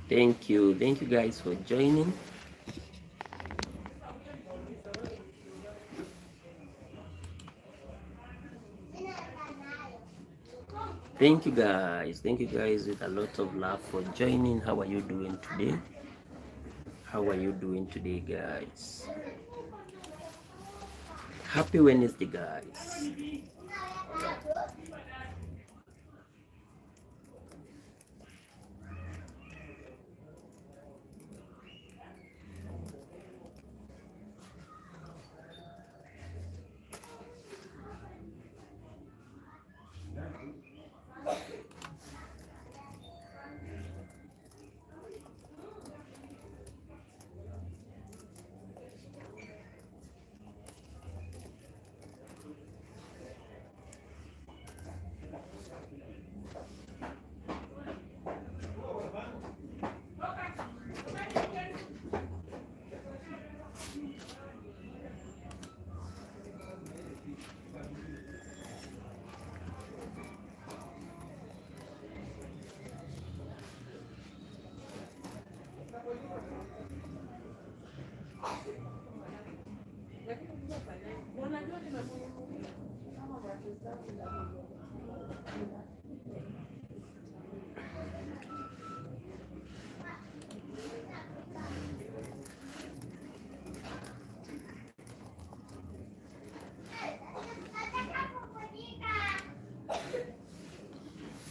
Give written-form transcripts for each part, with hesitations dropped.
Thank you guys for joining. Thank you guys with a lot of love for joining. How are you doing today? How are you doing today, guys? Happy Wednesday, guys.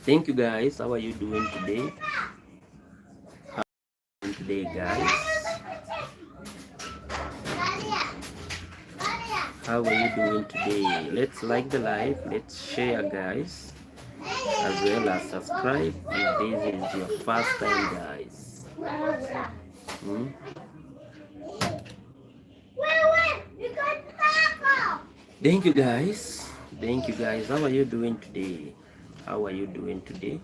Thank you guys. How are you doing today? How are you doing today, guys? How are you doing today? Let's like the live. Let's share, guys, as well as subscribe if this is your first time, guys. Thank you guys. Thank you guys. How are you doing today? How are you doing today?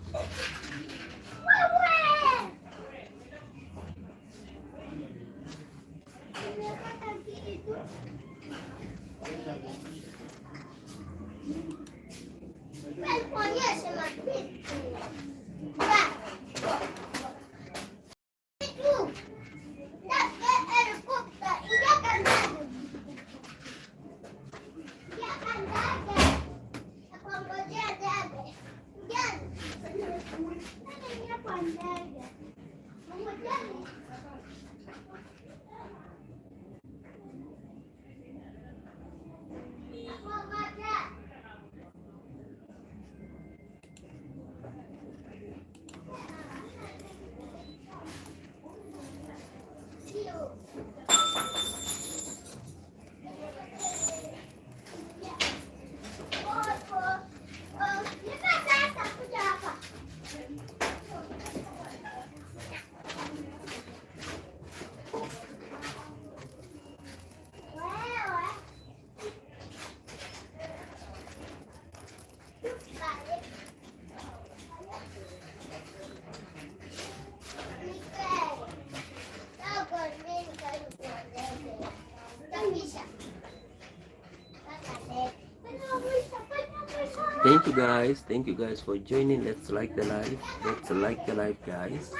Thank you guys for joining. Let's like the live. Let's like the live, guys.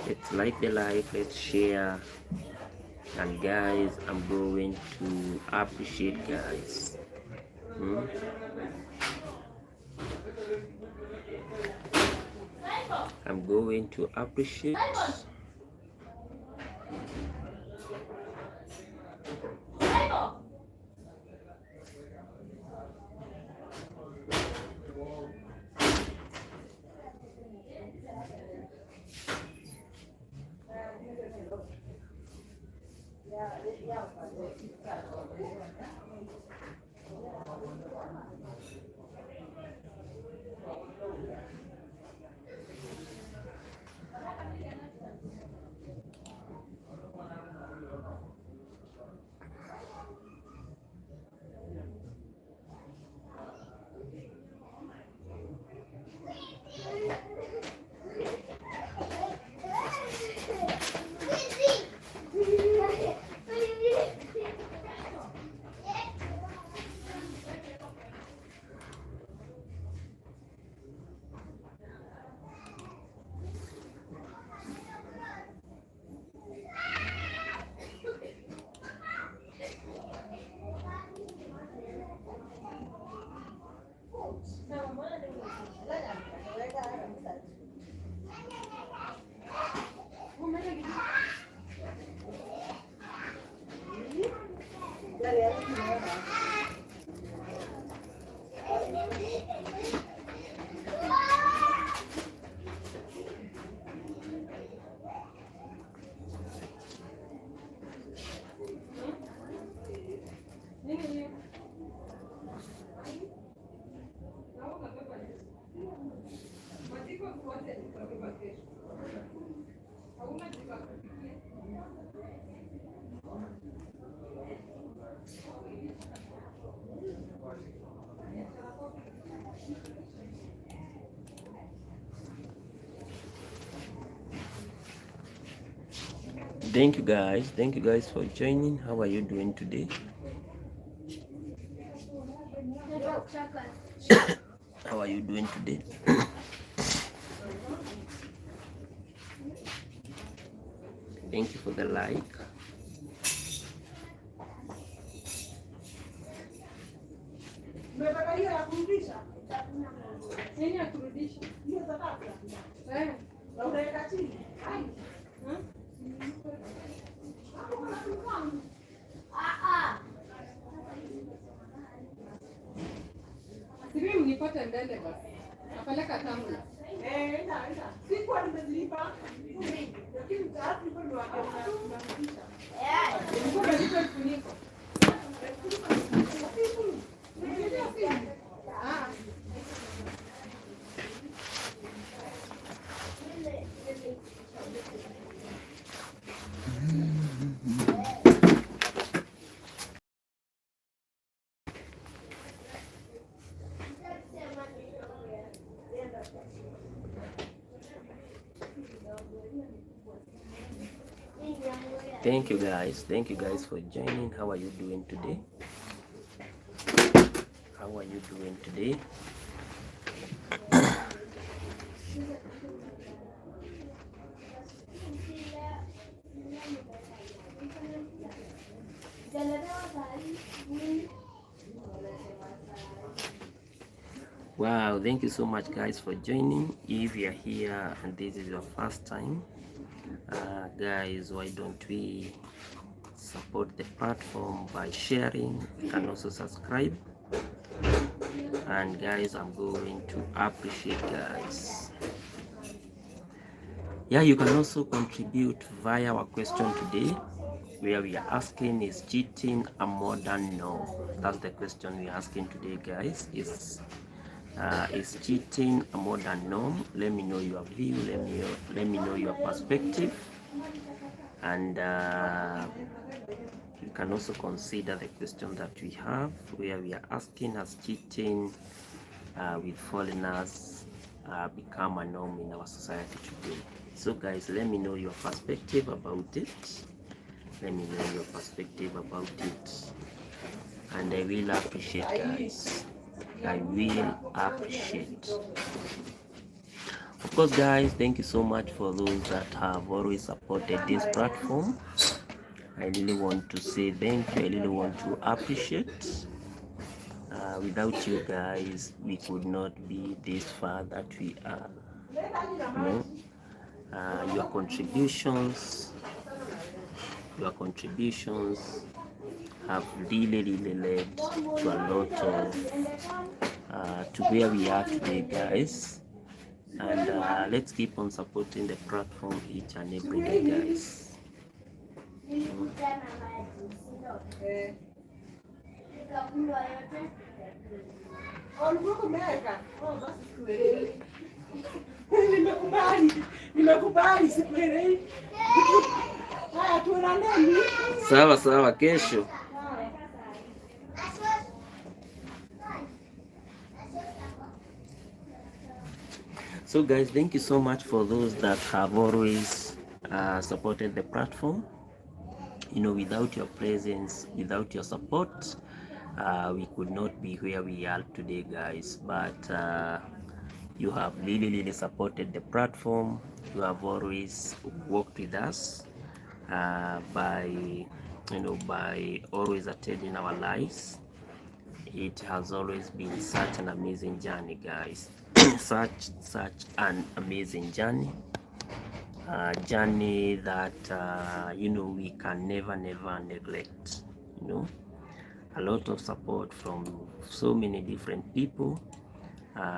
Let's like the live. Let's share. And guys, I'm going to appreciate, guys. I'm going to appreciate. Thank you guys. Thank you guys for joining. How are you doing today? How are you doing today? Thank you for the like. Nipate mbele basi. Napeleka tamla. Sikuwa nimelipa. Lakini mtaalamu nilikuwa nimewaambia nilikuwa funiko. Thank you guys. Thank you guys for joining. How are you doing today? How are you doing today? Wow, thank you so much guys for joining. If you're here and this is your first time, guys, why don't we support the platform by sharing? You can also subscribe, and guys, I'm going to appreciate guys. Yeah, you can also contribute via our question today, where we are asking, is cheating a modern norm? That's the question we're asking today, guys. Is cheating a modern norm? Let me know your view. Let me know your perspective, and you can also consider the question that we have, where we are asking, has cheating with foreigners become a norm in our society today? So guys, let me know your perspective about it. Let me know your perspective about it, and I will appreciate, guys. I will appreciate. Of course, guys, thank you so much for those that have always supported this platform. I really want to say thank you. I really want to appreciate. Without you guys, we could not be this far that we are. You know, your contributions have really led to a lot of to where we are today, guys. And let's keep on supporting the platform each and every day, guys. Nimekubali, sikuelewi. Haya, tuonane. Sawa sawa, kesho. So guys, thank you so much for those that have always supported the platform. You know, without your presence, without your support, we could not be where we are today, guys. But you have really supported the platform. You have always worked with us by always attending our lives. It has always been such an amazing journey, guys. such an amazing journey, journey that we can never neglect. A lot of support from so many different people,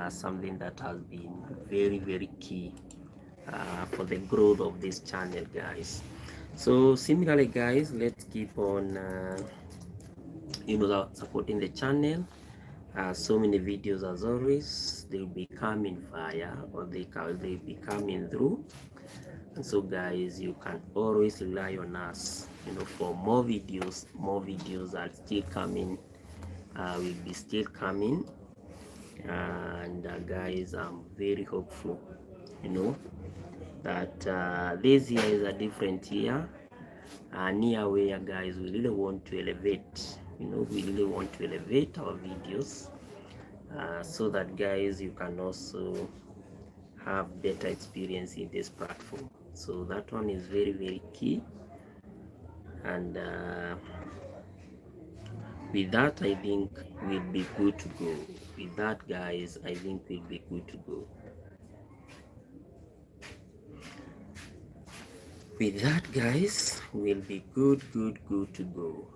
something that has been very key for the growth of this channel, guys. So similarly, guys, let's keep on supporting the channel. So many videos, as always, they'll be coming via, or they'll be coming through. And so guys, you can always rely on us, for more videos. Are still coming, will be still coming. And guys, I'm very hopeful, that this year is a different year, near where, guys, we really want to elevate. We really want to elevate our videos, so that, guys, you can also have better experience in this platform. So that one is very key. And with that, I think we'll be good to go. With that, guys, I think we'll be good to go. With that, guys, we'll be good to go.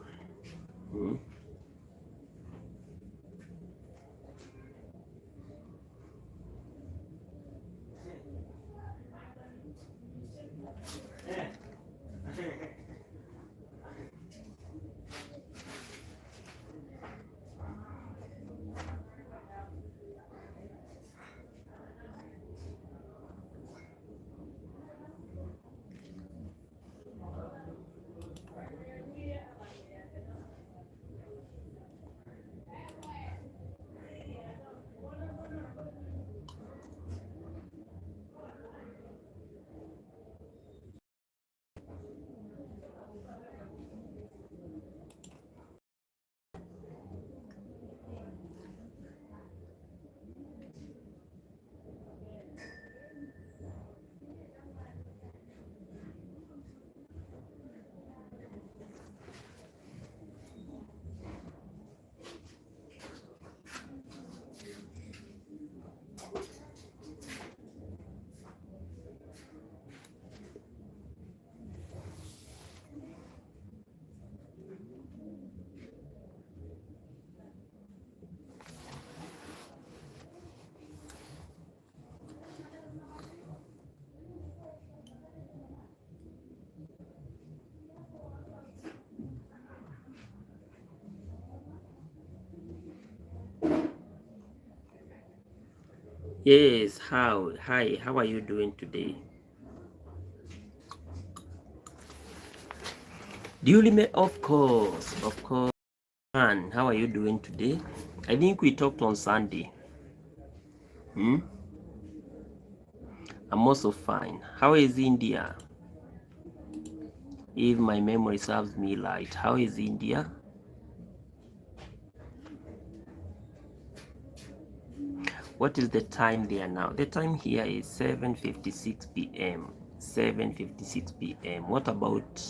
Yes, hi, how are you doing today? Do you remember? Of course, man, how are you doing today? I think we talked on Sunday. I'm also fine. How is India? If my memory serves me right, how is India? What is the time there now? The time here is 7:56 p.m. 7:56 p.m. What about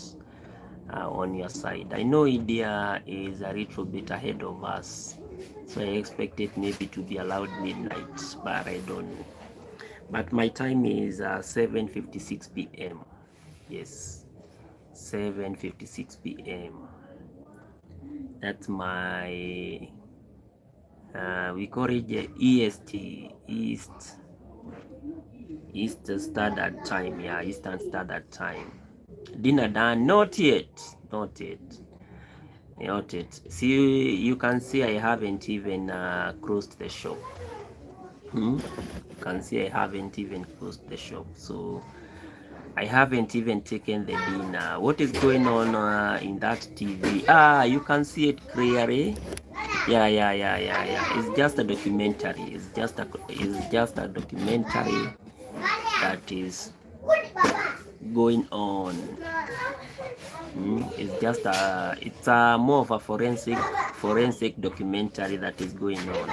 on your side? I know India is a little bit ahead of us, so I expected maybe to be allowed midnight, but I don't know. But my time is 7:56 p.m. Yes, 7:56 p.m. That's my we call it the EST, East Standard Time. Yeah, Eastern Standard Time. Dinner done? Not yet. Not yet. Not yet. See, you can see I haven't even closed the shop. You can see I haven't even closed the shop. So I haven't even taken the dinner. What is going on in that TV? You can see it clearly. Yeah. It's just a documentary. It's just a documentary that is going on. It's more of a forensic documentary that is going on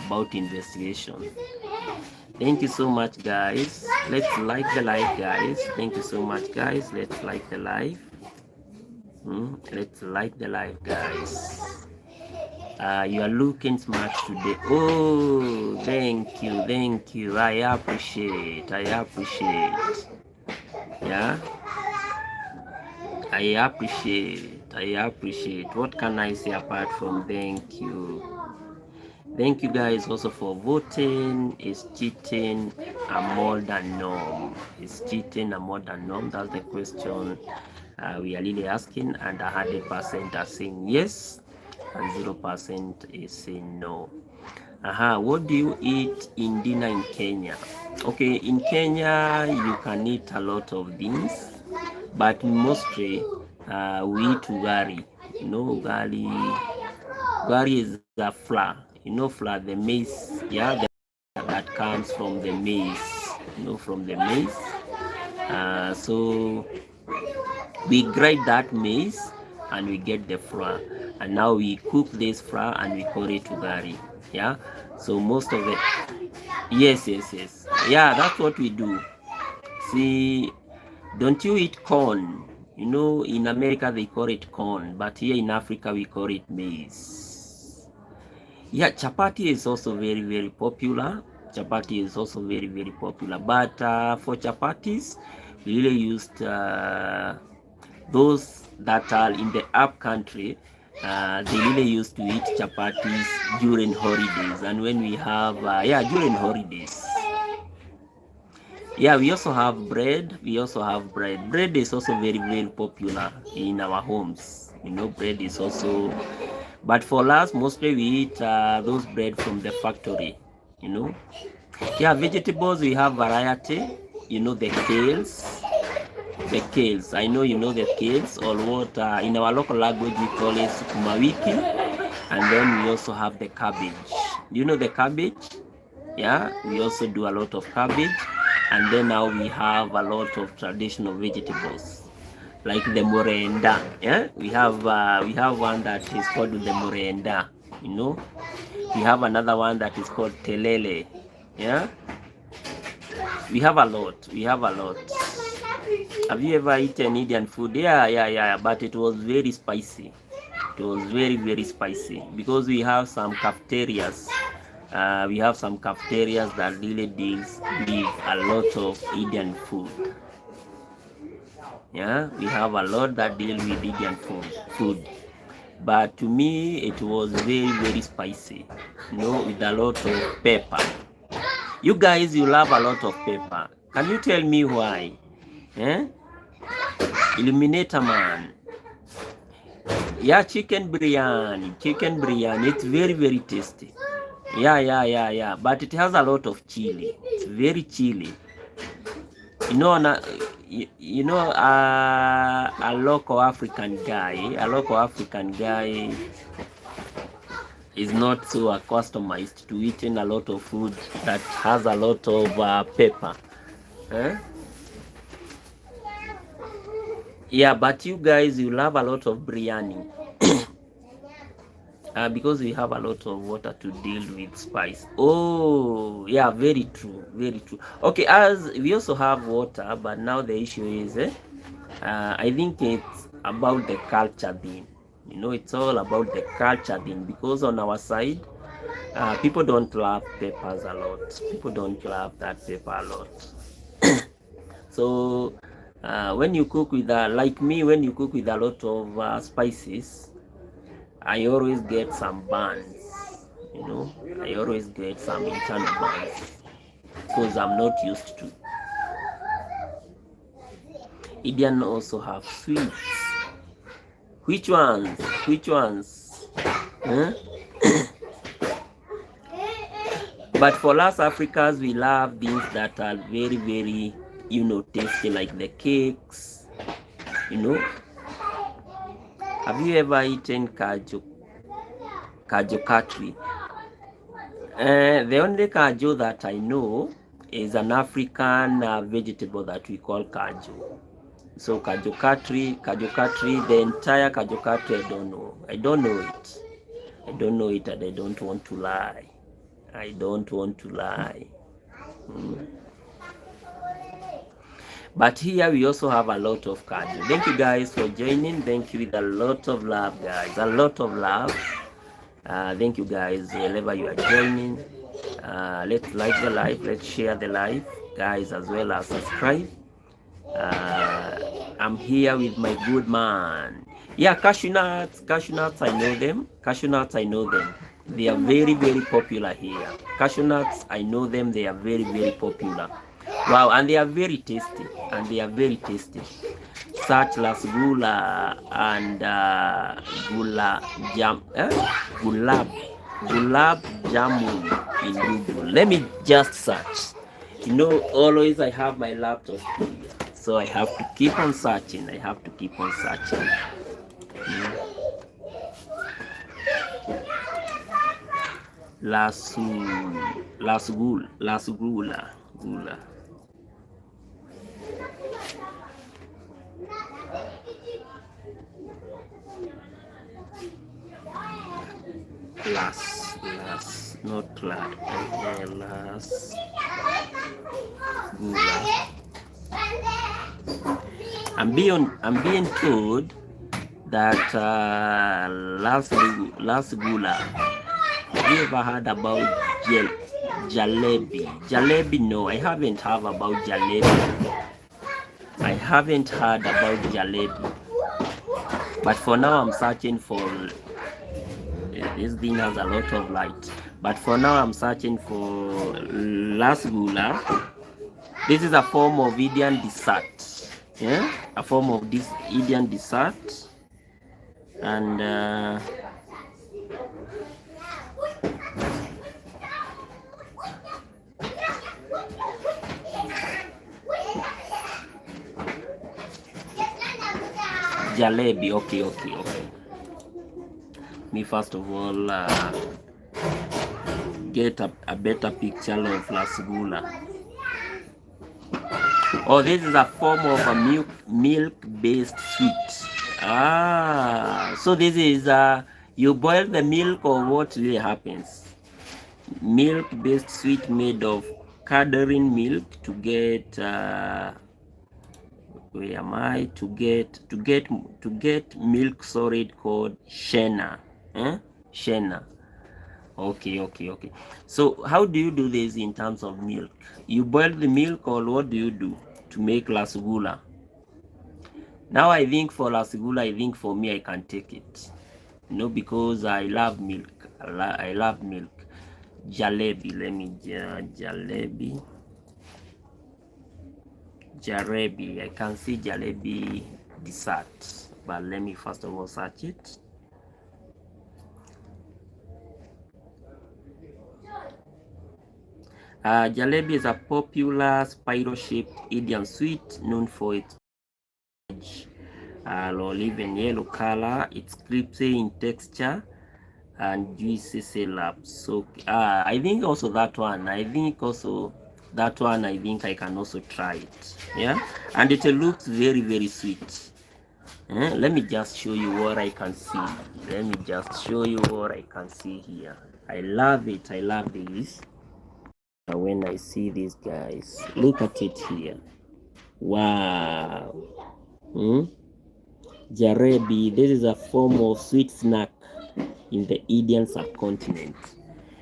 about investigation. Thank you so much, guys. Let's like the live, guys. Thank you so much, guys. Let's like the live. Let's like the live, guys. You are looking smart today. Oh, thank you. I appreciate. Yeah, I appreciate. What can I say apart from thank you? Thank you guys also for voting. Is cheating a modern norm? Is cheating a modern norm? That's the question we are really asking, and 100% are saying yes, and 0% is saying no. What do you eat in dinner in Kenya? Okay, in Kenya you can eat a lot of things, but mostly we eat ugali. You know, ugali is a flour. You know, flour, the maize, yeah, that comes from the maize. You know, from the maize. So we grind that maize and we get the flour, and now we cook this flour and we call it ugali. Yeah, so most of it, yes, yeah, that's what we do. See, don't you eat corn? You know, in America they call it corn, but here in Africa we call it maize. Yeah, chapati is also very popular. Chapati is also very popular, but for chapatis we really used those that are in the up country. They really used to eat chapatis during holidays, and when we have during holidays. Yeah, we also have bread. Bread is also very popular in our homes. You know, bread is also, but for us mostly we eat those bread from the factory. You know, yeah, vegetables we have variety. You know, the kales. I know you know the kales, or what in our local language we call it sukuma wiki, and then we also have the cabbage. Do you know the cabbage? Yeah, we also do a lot of cabbage, and then now we have a lot of traditional vegetables like the morenda. Yeah, we have one that is called the morenda. You know, we have another one that is called telele. Yeah, we have a lot. Have you ever eaten Indian food? Yeah. But it was very spicy. It was very spicy because we have some cafeterias. That really give a lot of Indian food. Yeah, we have a lot that deal with Indian food. But to me, it was very spicy. You know, with a lot of pepper. You guys, you love a lot of pepper. Can you tell me why? Eh? Illuminator man. Yeah, chicken biryani. It's very tasty. Yeah. But it has a lot of chili. It's very chili. You know, a local African guy is not so accustomed to eating a lot of food that has a lot of pepper. Eh? Yeah, but you guys, you love a lot of biryani. Because we have a lot of water to deal with spice. Oh, yeah, very true, very true. Okay, as we also have water, but now the issue is, I think it's about the culture thing. You know, it's all about the culture thing, because on our side, people don't love peppers a lot. People don't love that pepper a lot. So when you cook with like me, when you cook with a lot of spices, I always get some burns. You know, I always get some internal burns because I'm not used to. Indian also have sweets. Which ones? Which ones? Huh? But for us Africans, we love things that are very, very, you know, tasty, like the cakes. You know, have you ever eaten kaju katri? The only kaju that I know is an African vegetable that we call kaju. So kaju katri, the entire kaju katri, I don't know. I don't know it, and I don't want to lie. But here we also have a lot of kaju. Thank you guys for joining. Thank you with a lot of love, guys. A lot of love. Thank you guys wherever you are joining. Let's like the live, let's share the live, guys, as well as subscribe. I'm here with my good man. Yeah, cashew nuts, I know them. They are very, very popular here. Cashew nuts, I know them. They are very, very popular. Wow, and they are very tasty. Such rasgulla and gulab jamun in Google. Let me just search. You know, always I have my laptop here, so I have to keep on searching. Rasgulla. Not class. I'm being told that rasgulla. Have you ever heard about jalebi? Jalebi, no, I haven't heard about jalebi. But for now, I'm searching for. This thing has a lot of light. But for now, I'm searching for rasgulla. This is a form of Indian dessert. Yeah, a form of this Indian dessert, and jalebi. Okay. Me first of all get a better picture of rasgulla. Oh, this is a form of a milk-based sweet. So this is you boil the milk, or what really happens? Milk-based sweet made of curdling milk to get where am I? To get milk solid called shena. Shena. Okay. So how do you do this in terms of milk? You boil the milk, or what do you do to make rasgulla? Now I think for rasgulla, for me, I can take it. You know, because I love milk. I love milk. Jalebi. Let me jalebi. I can see jalebi dessert, but let me first of all search it. Jalebi is a popular spiral-shaped Indian sweet known for its olive and yellow color. It's crispy in texture and juicy syrup. So I think also that one. I think I can also try it. Yeah, and it looks very very sweet. Let me just show you what I can see. Let me just show you what I can see here. I love it. I love this. When I see these guys, look at it here. Wow. Jalebi, this is a form of sweet snack in the Indian subcontinent.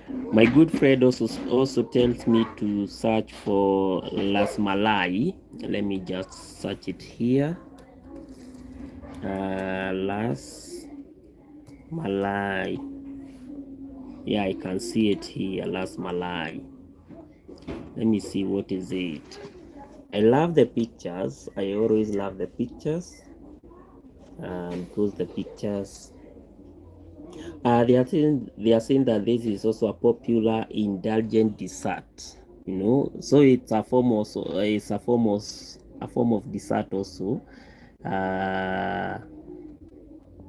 My good friend also tells me to search for Las Malai. Let me just search it here. Las Malai. Yeah, I can see it here. Las Malai. Let me see, what is it? I love the pictures. I always love the pictures. Because the pictures, they are saying that this is also a popular indulgent dessert. You know, so it's a form of dessert also. That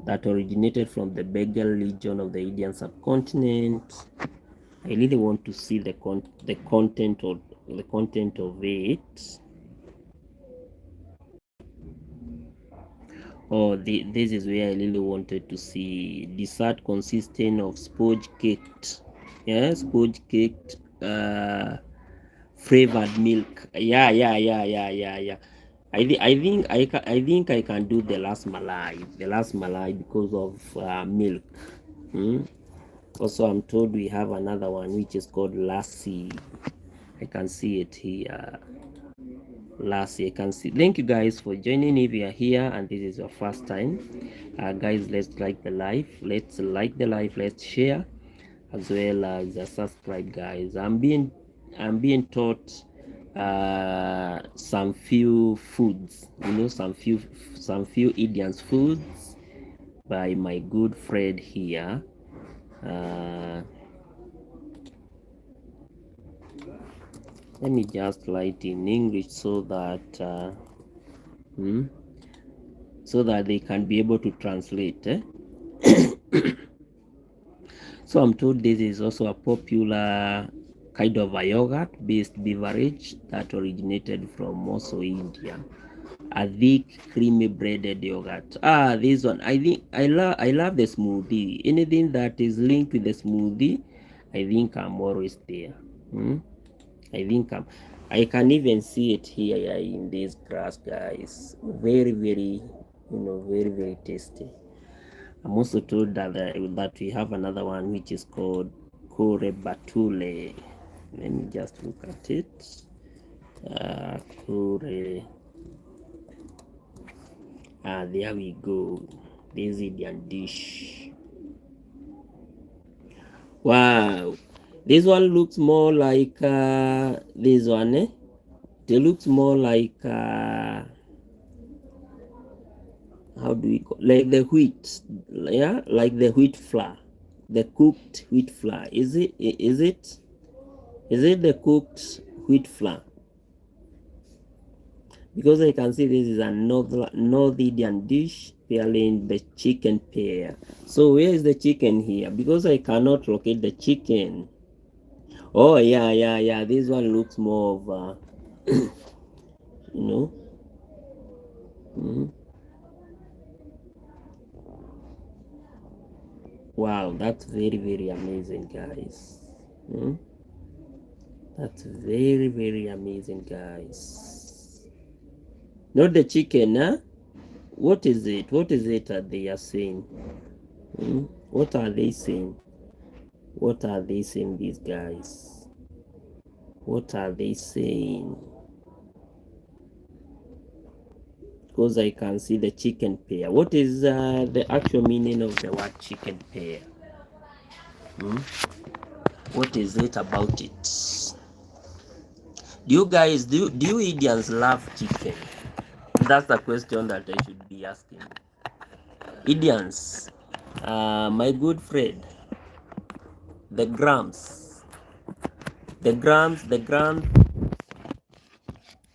originated from the Bengal region of the Indian subcontinent. I really want to see the content of it. Oh, this is where I really wanted to see dessert consisting of sponge caked flavored milk. Yeah. I think I can do the last malai because of milk. Also, I'm told we have another one which is called lassi. I can see it here. Lassi, I can see. Thank you guys for joining. If you are here and this is your first time, guys, let's like the live. Let's share as well as subscribe, guys. I'm being taught some few foods, some few Indian foods by my good friend here. Let me just write in English so that they can be able to translate. So I'm told this is also a popular kind of a yogurt-based beverage that originated from also India. A thick, creamy breaded yogurt. This one. I think I love the smoothie. Anything that is linked with the smoothie, I think I'm always there. I can even see it here in this grass, guys. Very, very, very, very tasty. I'm also told that we have another one which is called Kore Batule. Let me just look at it. Kore. There we go. This Indian dish. Wow. This one looks more like this one. It looks more like how do we call, like the wheat, yeah, like the wheat flour, the cooked wheat flour. Is it the cooked wheat flour? Because I can see this is a North Indian dish pairing the chicken pair. So where is the chicken here? Because I cannot locate the chicken. Oh yeah. This one looks more of Wow, that's very, very amazing, guys. That's very, very amazing, guys. Not the chicken, huh? What is it? What is it that they are saying? What are they saying? What are they saying, these guys? What are they saying? Because I can see the chicken pair. What is the actual meaning of the word chicken pair? What is it about it? Do you Indians love chicken? That's the question that I should be asking. Indians, my good friend, the Grams, The grams,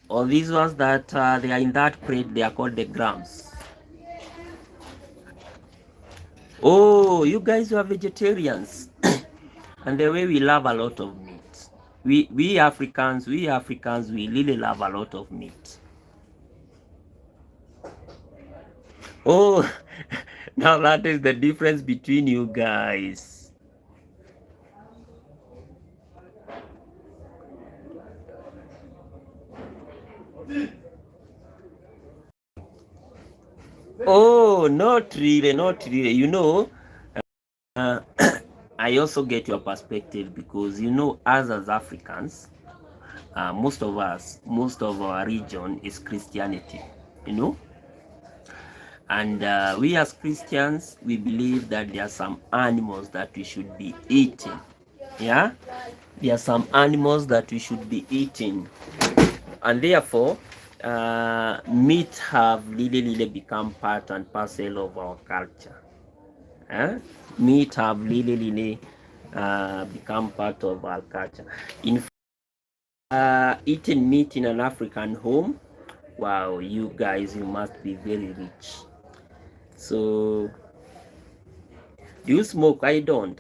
or these ones that they are in that crate, they are called the grams. Oh, you guys are vegetarians. And the way we love a lot of meat. We Africans, we really love a lot of meat. Oh, now that is the difference between you guys. Oh, not really. You know, I also get your perspective because, you know, us as Africans, most of our region is Christianity, you know. And we as Christians, we believe that there are some animals that we should be eating. Yeah, there are some animals that we should be eating, and therefore meat have really become part and parcel of our culture. Meat have really become part of our culture. In eating meat in an African home, wow, you guys, you must be very rich. So, do you smoke? I don't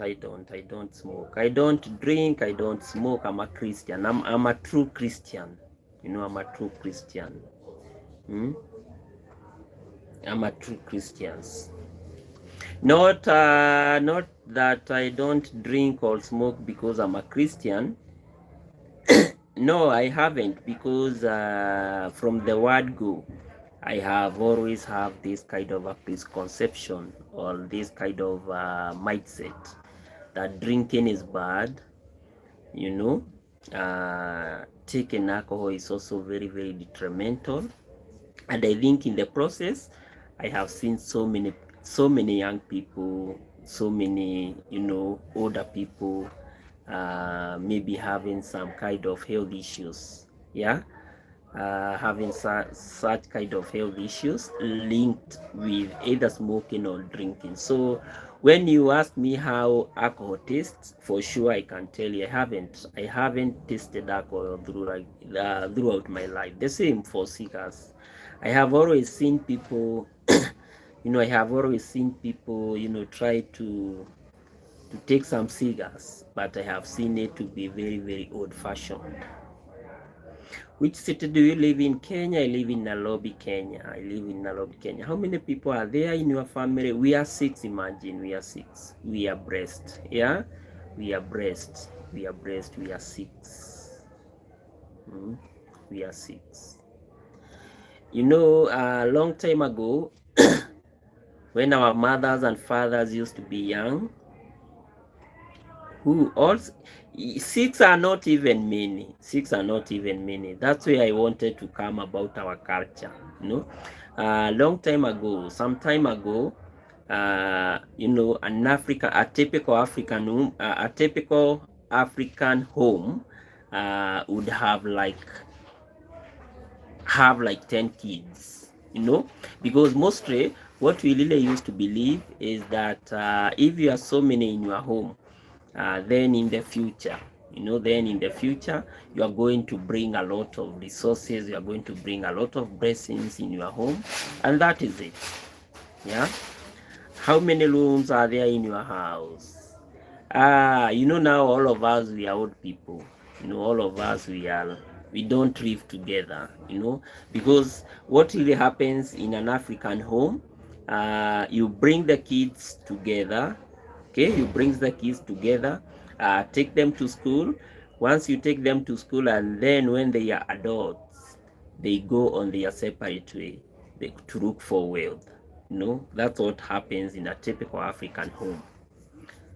smoke. I don't drink. I don't smoke. I'm a Christian. I'm a true Christian. You know, I'm a true Christian. I'm a true Christian. Not that I don't drink or smoke because I'm a Christian. No, I haven't, because from the word go, I have always have this kind of a misconception or this kind of mindset that drinking is bad. You know, taking alcohol is also very detrimental, and I think in the process, I have seen so many young people, so many, you know, older people, maybe having some kind of health issues. Yeah, having such kind of health issues linked with either smoking or drinking. So when you ask me how alcohol tastes, for sure I can tell you I haven't tasted alcohol throughout my life. The same for cigars. I have always seen people you know, try to take some cigars, but I have seen it to be very old fashioned. Which city do you live in? Kenya. I live in Nairobi, Kenya. How many people are there in your family? We are 6. Imagine, we are 6. We are blessed. Yeah, we are blessed. We are 6. We are 6. You know, a long time ago, when our mothers and fathers used to be young, who also 6 are not even many. 6 are not even many. That's where I wanted to come about our culture. You know, long time ago, some time ago, you know, a typical African home would have like 10 kids. You know, because mostly what we really used to believe is that if you are so many in your home, then in the future, you are going to bring a lot of resources, you are going to bring a lot of blessings in your home, and that is it. Yeah. How many rooms are there in your house? You know, now all of us, we are old people. You know, all of us, we don't live together, you know, because what really happens in an African home, you bring the kids together. Okay, you bring the kids together, take them to school. Once you take them to school, and then when they are adults, they go on their separate way to look for wealth. You know, that's what happens in a typical African home.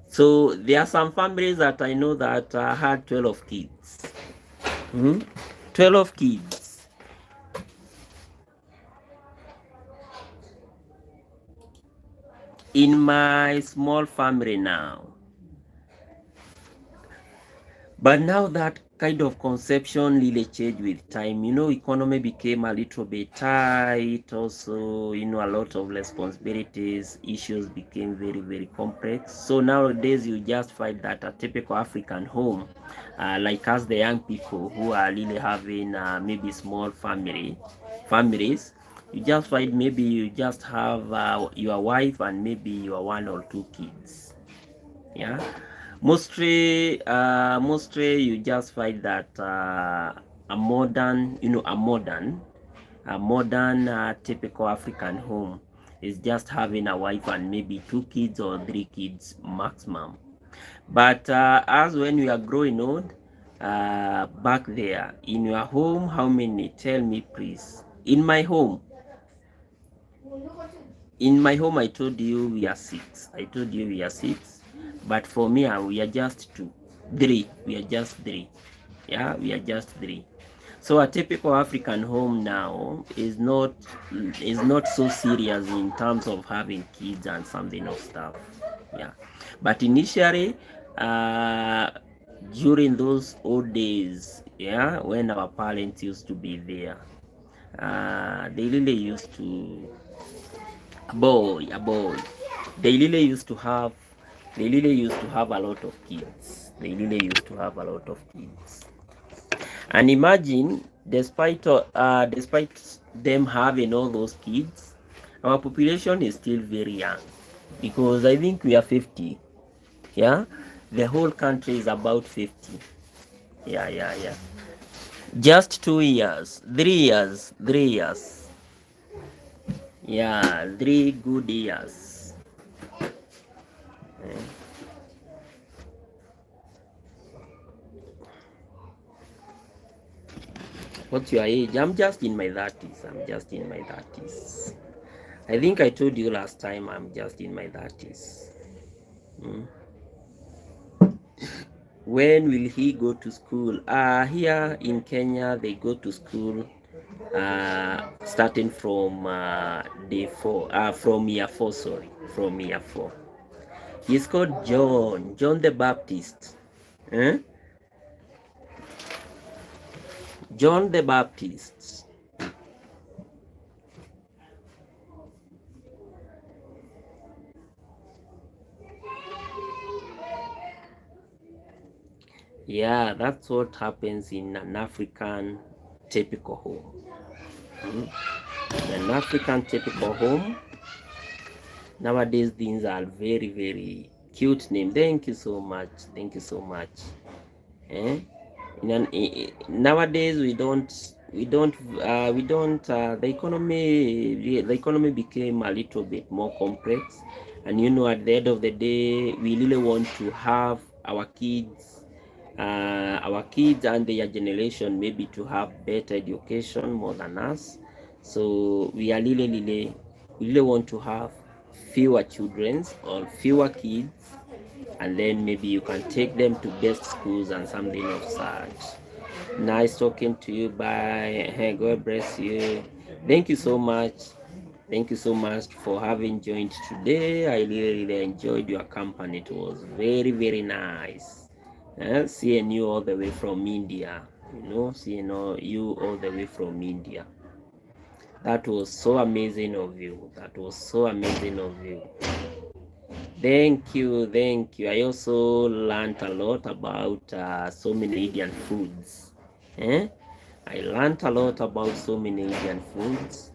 So there are some families that I know that had 12 kids. 12 kids. In my small family now. But now that kind of conception really changed with time. You know, economy became a little bit tight. Also, you know, a lot of responsibilities, issues became very, very complex. So nowadays, you just find that a typical African home, like us, the young people who are really having maybe small families, you just find maybe you just have your wife and maybe your 1 or 2 kids. Yeah, mostly you just find that a modern, you know, a modern typical African home is just having a wife and maybe 2 kids or 3 kids maximum. But as when we are growing old, back there in your home, how many? Tell me, please. In my home, I told you we are six. I told you we are six. But for me, we are just three. We are just three. Yeah, we are just three. So a typical African home now is not so serious in terms of having kids and something of stuff. Yeah, but initially, uh, during those old days, yeah, when our parents used to be there, they really used to a boy. They really used to have a lot of kids. They really used to have a lot of kids. And imagine, despite them having all those kids, our population is still very young, because I think we are 50. Yeah, the whole country is about 50. Yeah. Just 2 years, 3 years, 3 years. Yeah, 3 good years. Eh. What's your age? I'm just in my 30s. I'm just in my 30s. I think I told you last time I'm just in my 30s. Mm. When will he go to school? Here in Kenya, they go to school starting from day 4, from year 4, sorry, from year 4. He's called John the Baptist. Eh? John the Baptist. Yeah, that's what happens in an African typical home. An African typical home. Nowadays, things are very, very cute name. Thank you so much. Thank you so much. Eh? Nowadays the economy became a little bit more complex, and you know, at the end of the day, we really want to have our kids and their generation maybe to have better education more than us. So we really want to have fewer children or fewer kids, and then maybe you can take them to best schools and something of such. Nice talking to you. Bye. Hey, God bless you. Thank you so much. Thank you so much for having joined today. I really enjoyed your company. It was very, very nice. Seeing you all the way from India. Seeing you all the way from India. That was so amazing of you. That was so amazing of you. Thank you, thank you. I also learned a lot about so many Indian foods. I learned a lot about so many Indian foods,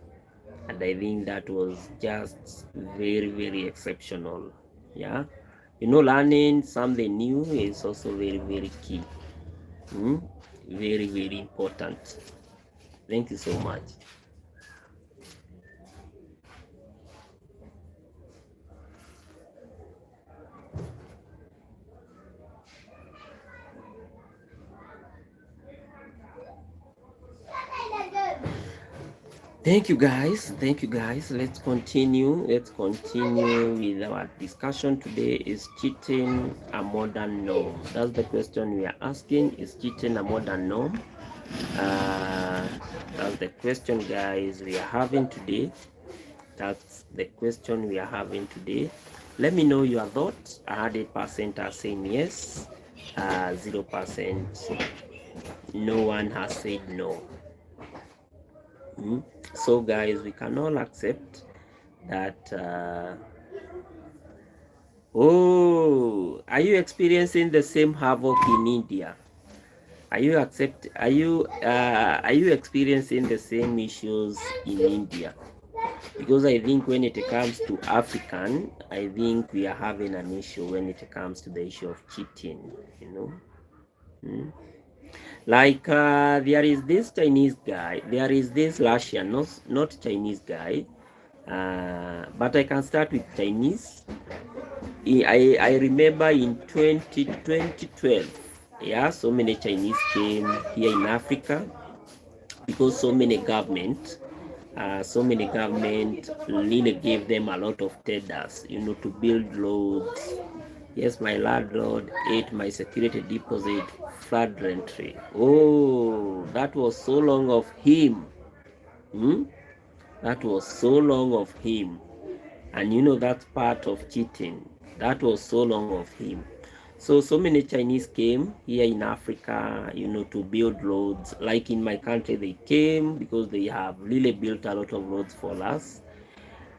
and I think that was just very, very exceptional. Yeah, learning something new is also very, very key. Very, very important. Thank you so much. Thank you guys. Let's continue with our discussion today. Is cheating a modern norm? That's the question we are asking. Is cheating a modern norm? That's the question, guys, we are having today. That's the question we are having today. Let me know your thoughts. 100% are saying yes, 0% No one has said no. So guys, we can all accept that oh, are you experiencing the same havoc in India? Are you experiencing the same issues in India? Because I think when it comes to African, I think we are having an issue when it comes to the issue of cheating, you know. Like there is this Chinese guy, there is this Russian, not Chinese guy, but I can start with Chinese. I remember in 2012, yeah, so many Chinese came here in Africa because so many government really gave them a lot of tenders, you know, to build roads. Yes, my landlord ate my security deposit flood rentry. Oh, that was so long of him. Hmm? That was so long of him. And you know, that's part of cheating. That was so long of him. So many Chinese came here in Africa, you know, to build roads. Like in my country, they came because they have really built a lot of roads for us.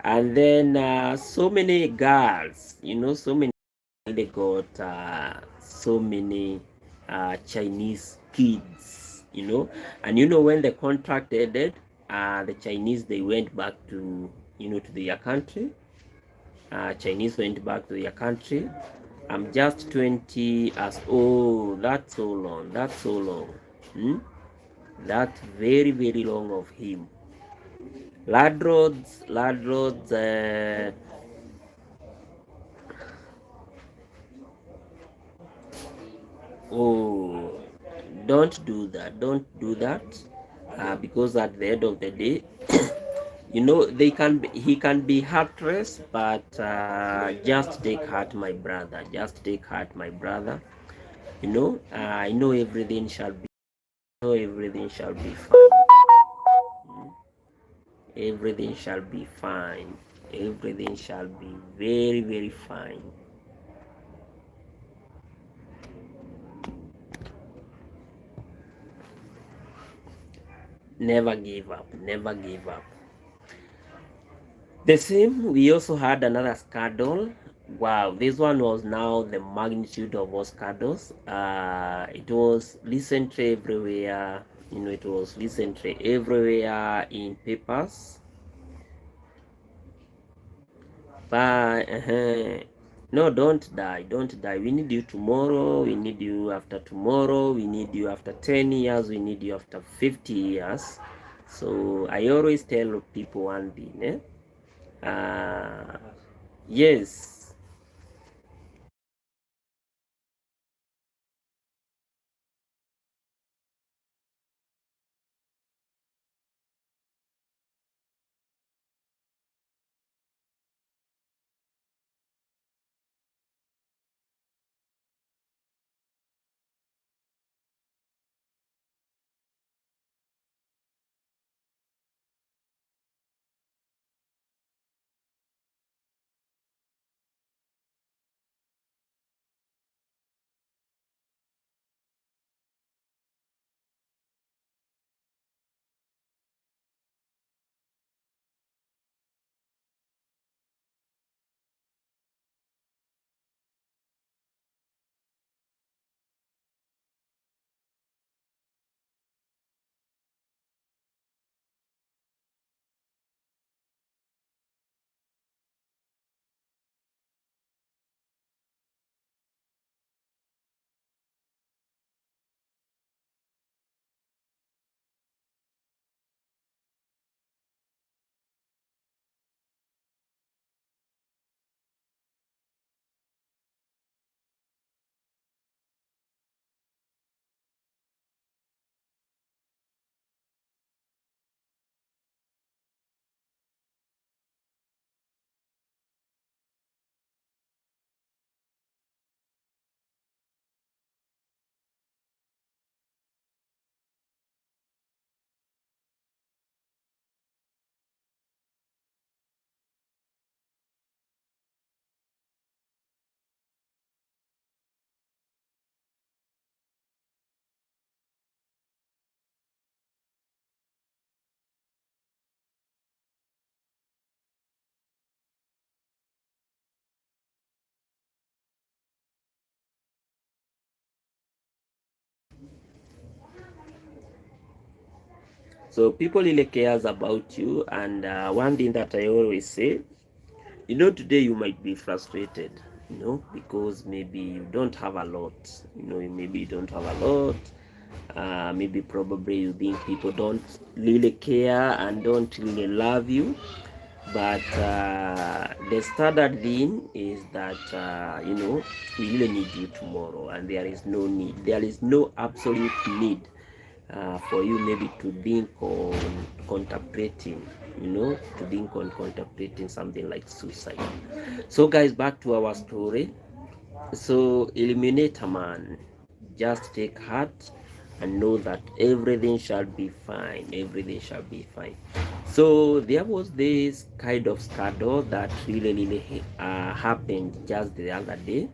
And then so many girls, you know, so many, they got so many Chinese kids, you know. And you know, when the contract ended, the Chinese, they went back to, you know, to their country. Chinese went back to their country. I'm just 20 as oh, that's so long. That's so long. Hmm? That's very, very long of him. Landlords. Oh, don't do that. Don't do that. Because at the end of the day, you know, he can be heartless, but just take heart, my brother. Just take heart, my brother. You know, I know everything shall be. I know everything shall be fine. Everything shall be fine. Everything shall be very, very fine. Never give up. Never give up. The same, we also had another scandal. Wow, this one was now the magnitude of all scandals. It was recently everywhere. You know, it was recently everywhere in papers. But no, don't die. Don't die. We need you tomorrow. We need you after tomorrow. We need you after 10 years. We need you after 50 years. So I always tell people one thing. Yes, So people really cares about you. And one thing that I always say, you know, today you might be frustrated, you know, because maybe you don't have a lot, you know, maybe you don't have a lot. Maybe probably you think people don't really care and don't really love you. But the standard thing is that you know, we really need you tomorrow, and there is no need, there is no absolute need for you maybe to think on contemplating, you know, to think on contemplating something like suicide. So guys, back to our story. So Eliminator man, just take heart and know that everything shall be fine, everything shall be fine. So there was this kind of scandal that really happened just the other day,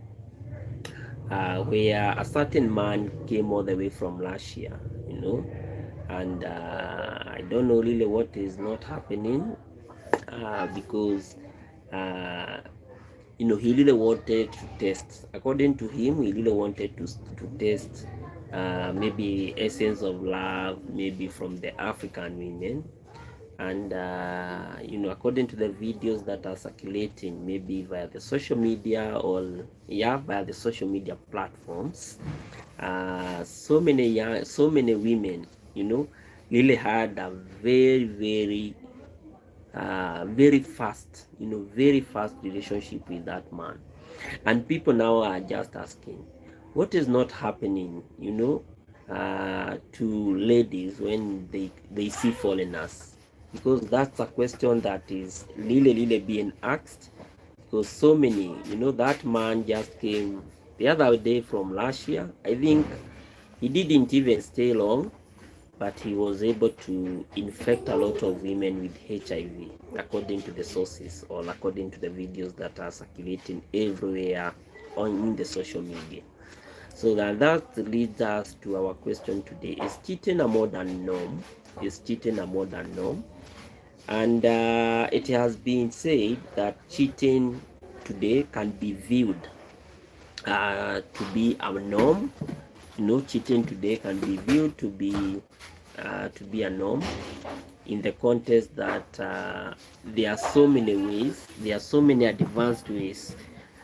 where a certain man came all the way from Russia, you know, and I don't know really what is not happening, because you know, he really wanted to test. According to him, he really wanted to test maybe essence of love, maybe from the African women. And you know, according to the videos that are circulating, maybe via the social media, or yeah, via the social media platforms, so many women, you know, really had a very fast, you know, very fast relationship with that man. And people now are just asking, what is not happening, you know, to ladies when they see foreigners? Because that's a question that is really being asked, because so many, you know, that man just came the other day from Russia. I think he didn't even stay long, but he was able to infect a lot of women with HIV, according to the sources, or according to the videos that are circulating everywhere on the social media. So that leads us to our question today: is cheating a modern norm? Is cheating a modern norm? And it has been said that cheating today can be viewed to be a norm. You know, cheating today can be viewed to be a norm, in the context that there are so many ways, there are so many advanced ways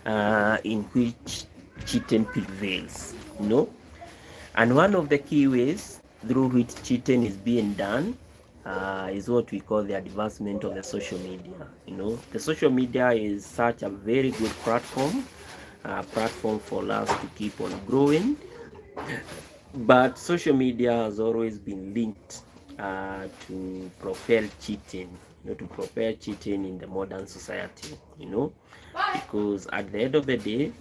in which cheating prevails, you know. And one of the key ways through which cheating is being done is what we call the advancement of the social media. You know, the social media is such a very good platform for us to keep on growing. But social media has always been linked to propel cheating, you know, to propel cheating in the modern society, you know, because at the end of the day,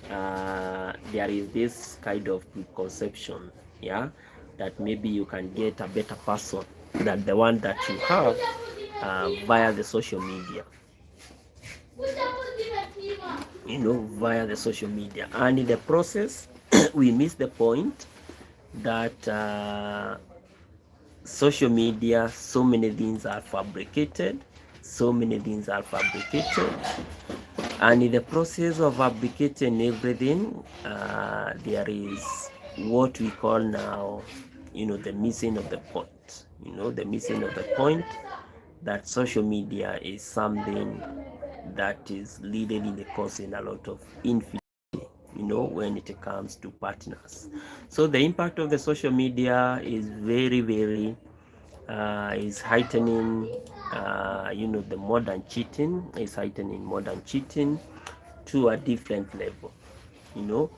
there is this kind of preconception, yeah, that maybe you can get a better person than the one that you have via the social media, you know, via the social media. And in the process, we miss the point that social media, so many things are fabricated, and in the process of fabricating everything, there is what we call now, you know, the missing of the point, you know, the missing of the point, that social media is something that is leading causing a lot of infidelity, you know, when it comes to partners. So the impact of the social media is very is heightening, you know, the modern cheating is heightening modern cheating to a different level, you know.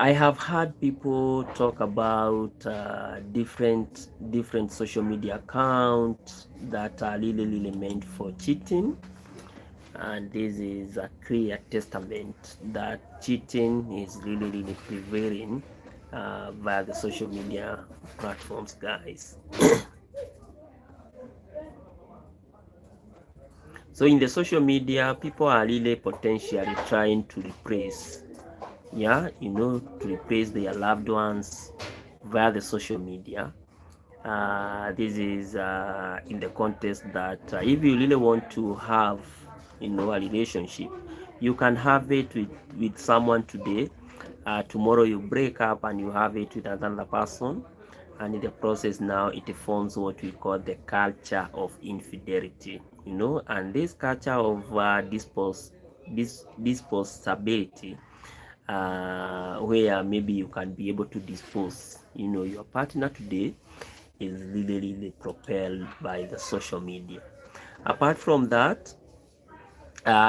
I have heard people talk about different social media accounts that are really meant for cheating, and this is a clear testament that cheating is really prevailing via the social media platforms, guys. So in the social media, people are really potentially trying to replace, yeah, you know, to replace their loved ones via the social media. This is in the context that if you really want to have, you know, a relationship, you can have it with someone today. Tomorrow you break up and you have it with another person. and in the process now it forms what we call the culture of infidelity, you know. And this culture of disposability, where maybe you can be able to dispose, you know, your partner today, is really propelled by the social media. Apart from that,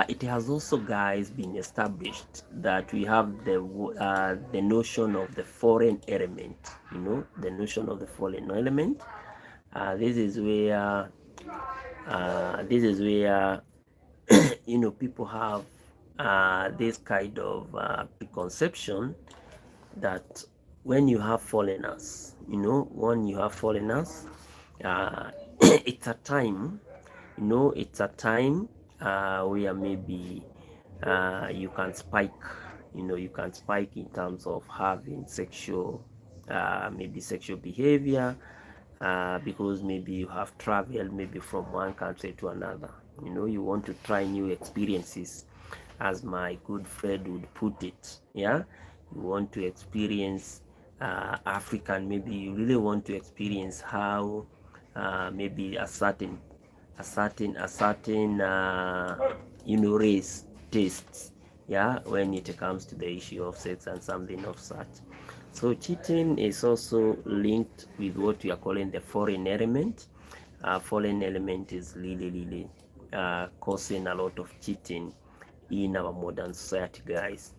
it has also, guys, been established that we have the notion of the foreign element, you know, the notion of the foreign element. This is where you know, people have this kind of preconception that when you have foreigners, you know, when you have foreigners, it's a time, you know, it's a time where maybe you can spike, you know, you can spike in terms of having sexual, maybe sexual behavior, because maybe you have traveled maybe from one country to another, you know, you want to try new experiences, as my good friend would put it. Yeah, you want to experience African, maybe you really want to experience how maybe a certain you know, race tastes, yeah, when it comes to the issue of sex and something of such. So cheating is also linked with what we are calling the foreign element. Foreign element is really causing a lot of cheating in our modern society, guys.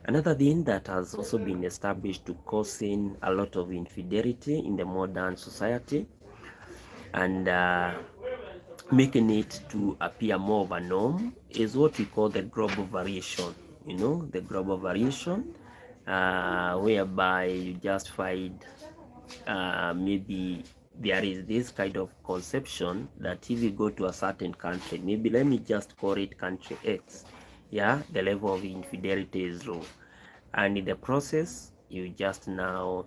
Another thing that has also been established to causing a lot of infidelity in the modern society, and making it to appear more of a norm, is what we call the global variation. You know, the global variation, whereby you just find maybe there is this kind of conception that if you go to a certain country, maybe let me just call it country X, yeah, the level of infidelity is low, and in the process you just now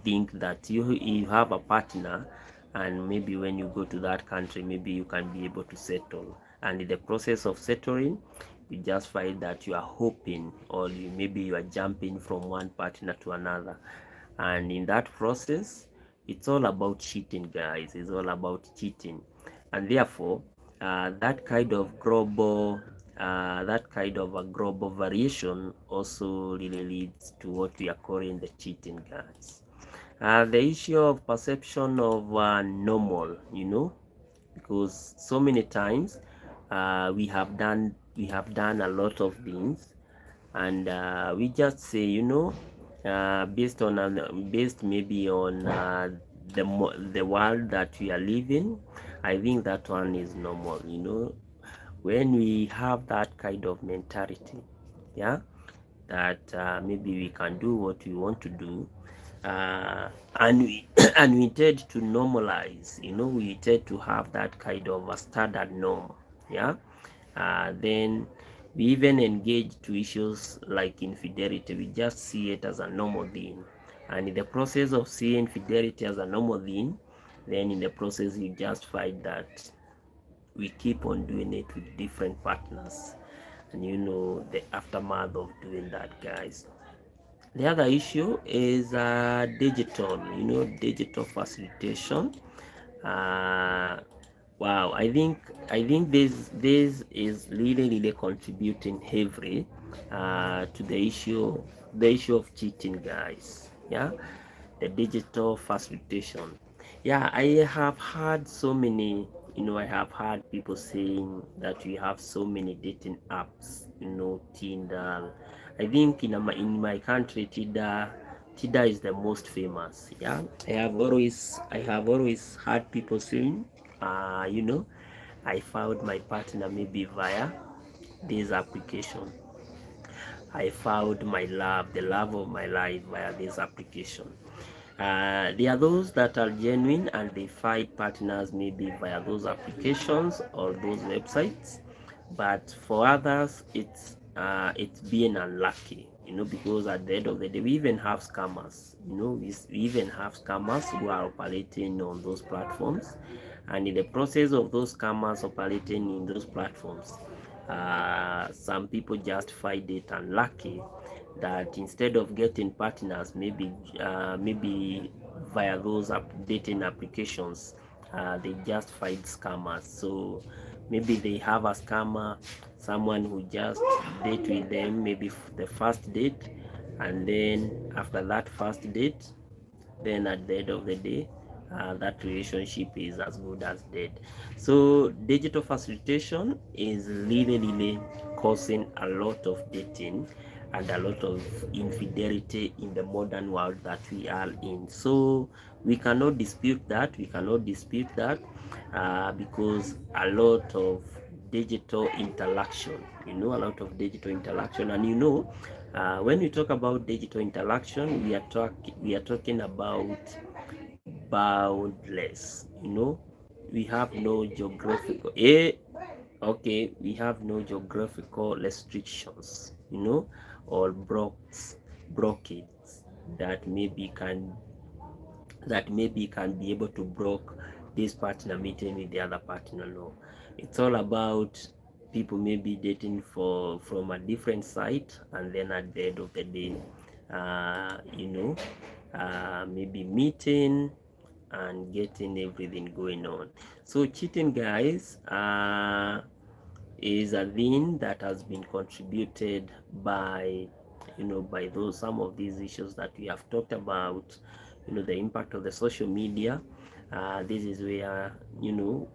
think that you have a partner, and maybe when you go to that country, maybe you can be able to settle, and in the process of settling, you just find that you are hoping, or maybe you are jumping from one partner to another, and in that process it's all about cheating, guys. It's all about cheating, and therefore that kind of a global variation also really leads to what we are calling the cheating, guys. The issue of perception of normal, you know, because so many times we have done a lot of things, and we just say, you know, based maybe on the world that we are living, I think that one is normal, you know. When we have that kind of mentality, yeah, that maybe we can do what we want to do, and we and we tend to normalize, you know, we tend to have that kind of a standard norm, yeah. Then we even engage to issues like infidelity. We just see it as a normal thing, and in the process of seeing fidelity as a normal thing, then in the process you just find that we keep on doing it with different partners, and you know the aftermath of doing that, guys. The other issue is digital, you know, digital facilitation. Wow, I think this is really contributing heavily to the issue of cheating, guys. Yeah, the digital facilitation. Yeah, I have heard so many, you know, I have heard people saying that we have so many dating apps, you know, Tinder. I think in my country, Tinder is the most famous. Yeah, I have always heard people saying, you know, I found my partner maybe via this application. I found my love, the love of my life, via this application. There are those that are genuine and they find partners maybe via those applications or those websites, but for others it's being unlucky, you know, because at the end of the day we even have scammers, you know, we even have scammers who are operating on those platforms, and in the process of those scammers operating in those platforms, some people just find it unlucky that instead of getting partners, maybe via those dating applications, they just find scammers. So maybe they have a scammer, someone who just date with them, maybe the first date, and then after that first date, then at the end of the day, that relationship is as good as dead. So digital facilitation is really causing a lot of dating and a lot of infidelity in the modern world that we are in. So we cannot dispute that, because a lot of digital interaction, a lot of digital interaction. And when we talk about digital interaction, we are talking about boundless. We have no geographical we have no geographical restrictions, or blockades that maybe can be able to block this partner meeting with the other partner. No, it's all about people maybe dating from a different site, and then at the end of the day, maybe meeting and getting everything going on. So cheating, guys, is a thing that has been contributed by by those some of these issues that we have talked about. The impact of the social media. This is where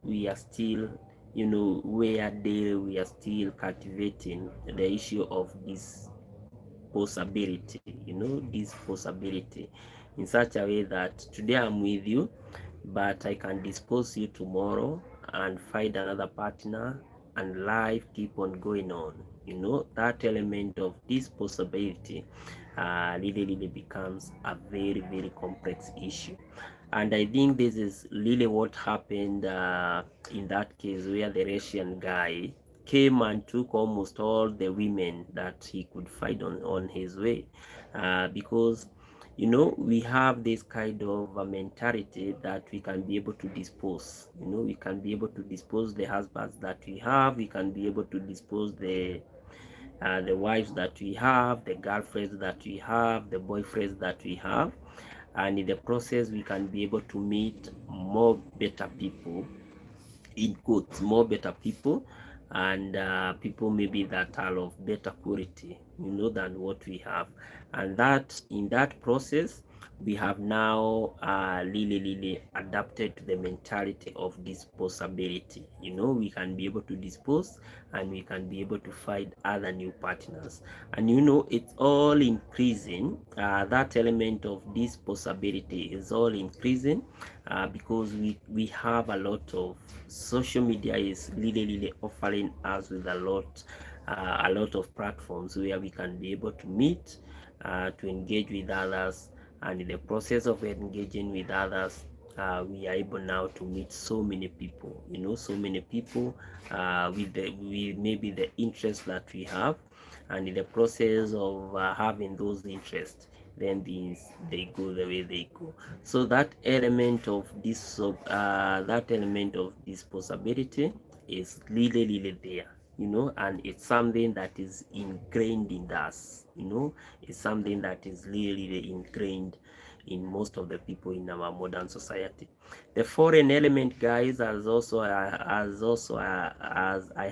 we are still we are still cultivating the issue of this possibility, this possibility, in such a way that today I'm with you, but I can dispose you tomorrow and find another partner, and life keep on going on. That element of this possibility really becomes a very complex issue. And I think this is really what happened in that case, where the Russian guy came and took almost all the women that he could find on his way, because we have this kind of a mentality that we can be able to dispose. We can be able to dispose the husbands that we have. We can be able to dispose the wives that we have, the girlfriends that we have, the boyfriends that we have, and in the process we can be able to meet more better people, in quotes, more better people, and people maybe that are of better quality, than what we have. And that in that process, we have now really adapted to the mentality of disposability. We can be able to dispose, and we can be able to find other new partners. And it's all increasing. That element of disposability is all increasing, because we have a lot of social media is really offering us with a lot of platforms where we can be able to meet, to engage with others, and in the process of engaging with others, we are able now to meet so many people, with maybe the interests that we have, and in the process of having those interests, then they go the way they go. So that element of disposability is really there, and it's something that is ingrained in us. It's something that is really ingrained in most of the people in our modern society. The foreign element, guys, as I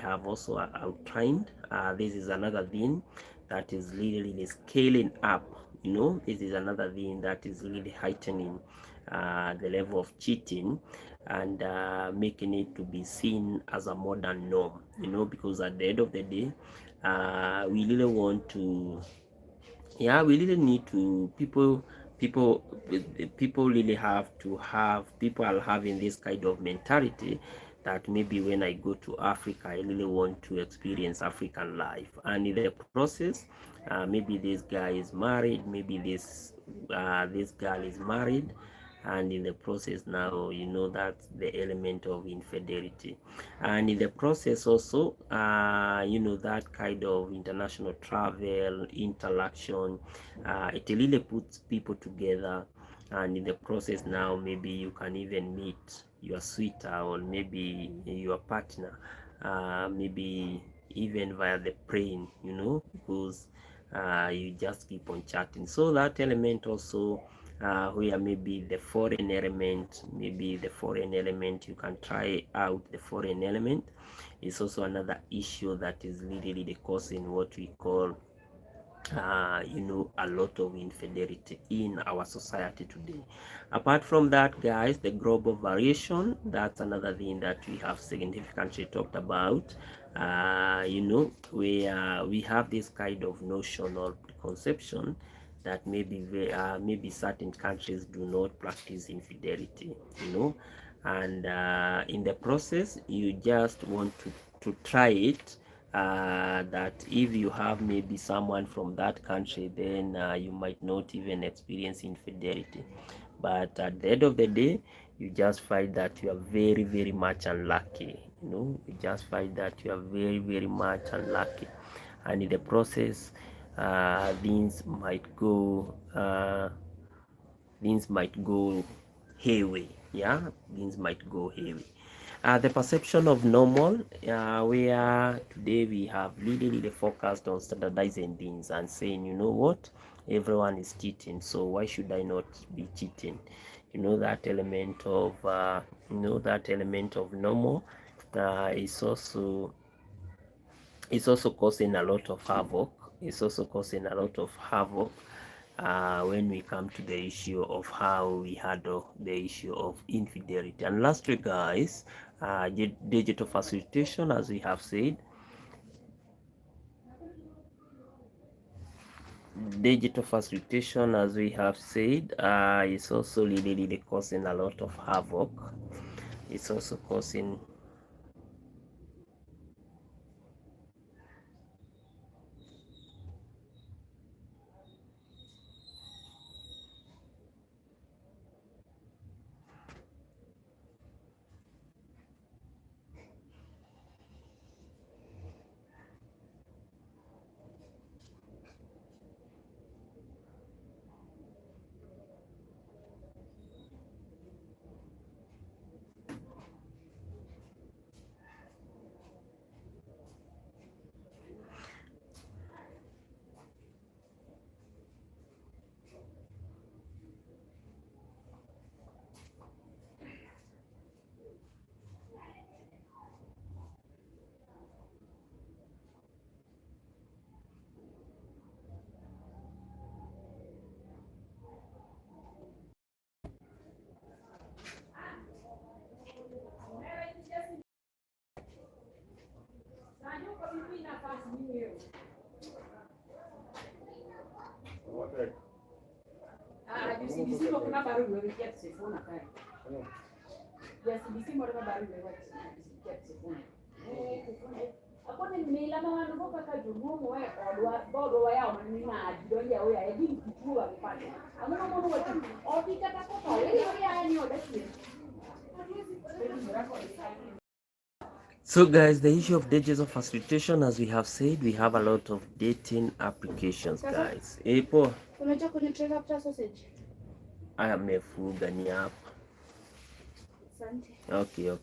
have also outlined, this is another thing that is really scaling up. This is another thing that is really heightening the level of cheating, and making it to be seen as a modern norm, because at the end of the day, we really want to, we really need to, people really have to have, people are having this kind of mentality that maybe when I go to Africa, I really want to experience African life, and in the process, maybe this guy is married, maybe this girl is married, and in the process now, that's the element of infidelity. And in the process also, that kind of international travel interaction, it really puts people together, and in the process now, maybe you can even meet your sweeter, or maybe your partner, maybe even via the plane, because you just keep on chatting. So that element also, where maybe the foreign element, you can try out the foreign element, is also another issue that is really causing what we call a lot of infidelity in our society today. Apart from that, guys, the global variation, that's another thing that we have significantly talked about. Where we have this kind of notion or preconception that maybe certain countries do not practice infidelity, and in the process you just want to try it, that if you have maybe someone from that country, then you might not even experience infidelity. But at the end of the day, you just find that you are very much unlucky. You just find that you are very much unlucky, and in the process, things might go hayway. Yeah, things might go hayway. The perception of normal, where today we have really focused on standardizing things and saying, you know what, everyone is cheating, so why should I not be cheating? That element of normal is also causing a lot of havoc. When we come to the issue of how we handle the issue of infidelity. And lastly, guys, digital facilitation, as we have said, is also really causing a lot of havoc. It's also causing So guys, the issue of digital facilitation, as we have said, we have a lot of dating applications, guys. Epo, I am a fuga ni hapa. Okay.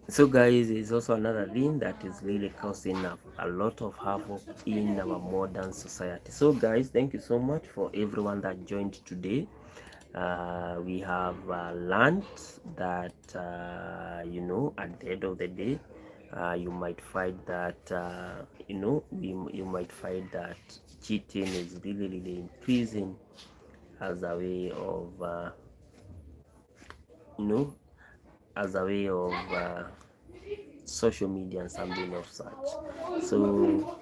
So guys, it's also another thing that is really causing a lot of havoc in our modern society. So guys, thank you so much for everyone that joined today. We have learned that at the end of the day, you might find that you might find that cheating is really increasing as a way of social media and something of such. So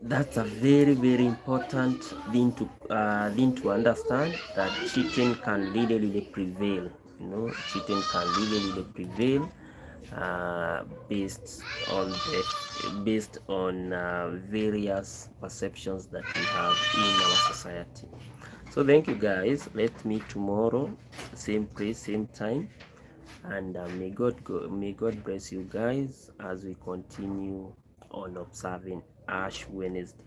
that's a very important thing to understand, that cheating can really prevail. Cheating can really prevail, based on various perceptions that we have in our society. So thank you guys. Let's meet tomorrow, same place, same time, and may God bless you guys as we continue on observing Ash Wednesday.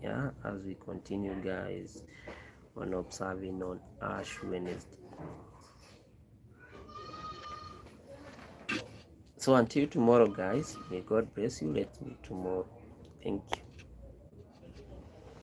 Yeah, as we continue, guys, on observing on Ash Wednesday. So So until tomorrow guys, may God bless you. Let's meet tomorrow. Thank you.